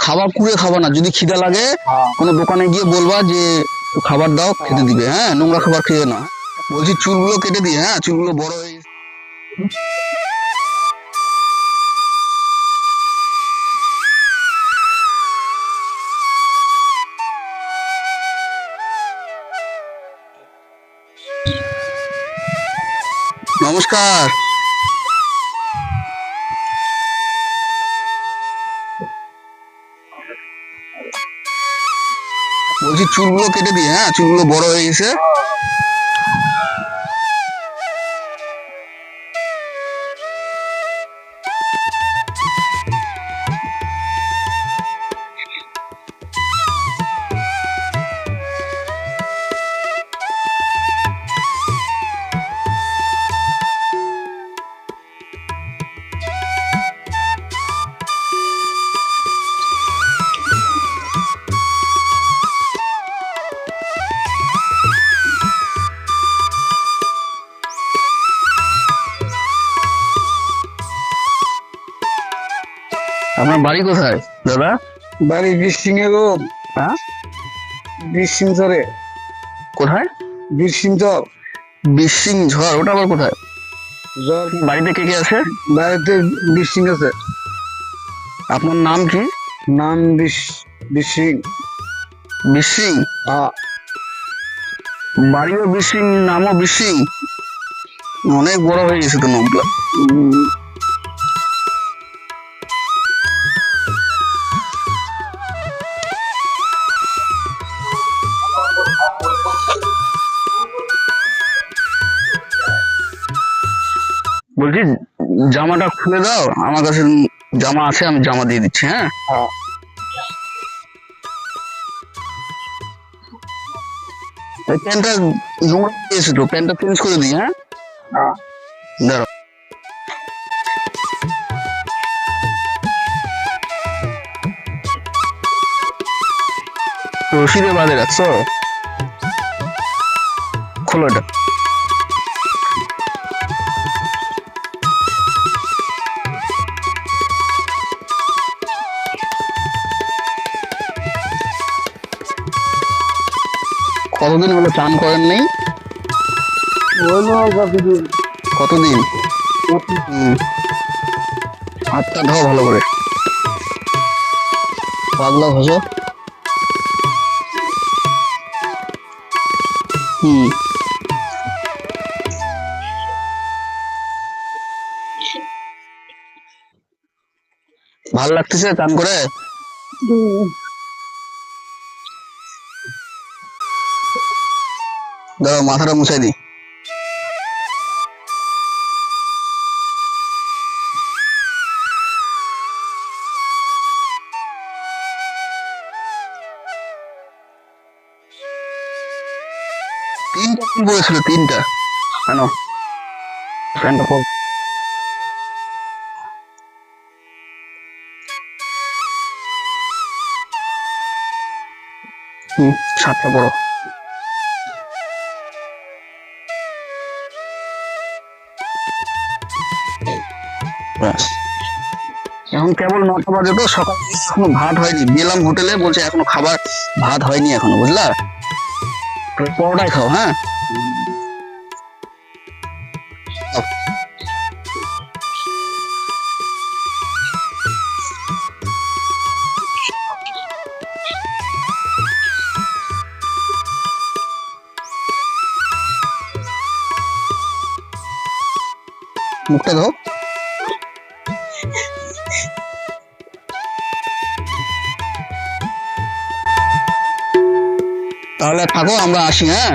খাবার কুড়ে খাবা না, যদি খিদা লাগে কোনো দোকানে গিয়ে বলবা যে খাবার দাও, খেতে দিবে। হ্যাঁ, নোংরা খাবার খেয়ে না। বলছি চুলগুলো কেটে দিয়ে, হ্যাঁ চুলগুলো বড় হয়ে গেছে। নমস্কার। বলছি চুলগুলো কেটে দিয়ে, হ্যাঁ চুলগুলো বড় হয়ে গেছে। আপনার বাড়ি কোথায় দাদা? বাড়ি বীরসিং এ গো। হ্যাঁ, বীরসিং চরে। কোথায়? বীরসিং চর। বিশিং ঝড়, ওটা আবার কোথায়? জ্বর। বাড়িতে কে কে আছে? বাড়িতে বীরসিং আছে। আপনার নাম কি? নাম বীরসিং। বিশিং? বাড়িও বিশিং, নামও বিশিং। অনেক বড় হয়ে গেছে তো নামটা। বলছি জামাটা খুলে দাও, আমার কাছে জামা আছে, আমি জামা দিয়ে দিচ্ছি। হ্যাঁ, এই প্যান্টটা নোংরা হয়ে গেছে তো, প্যান্টটা চেঞ্জ করে দিই। হ্যাঁ, দাঁড়াও। রশিদে বাঁধে রাখছো, খোলো এটা। কতদিন হলো চান করেন নেই? কতদিন? হাতটা ধোও ভালো করে, পাগলা ঘষো। ভাল লাগতেছে চান করে? দাঁড়াও, মাথাটা মুছাই দিই। তিনটা ফুল পড়েছিল, তিনটা। কেন প্যান্টটা পর। সাতটা পড়ো। ব্যাস। এখন কেবল 9টা বাজে তো, সকাল থেকে এখনো ভাত হয়নি। গেলাম হোটেলে, বলছে এখনো খাবার ভাত হয়নি এখনো, বুঝলা? পরোটাই খাও। হ্যাঁ, মুখটা ধো। তাহলে থাকো, আমরা আসি। হ্যাঁ।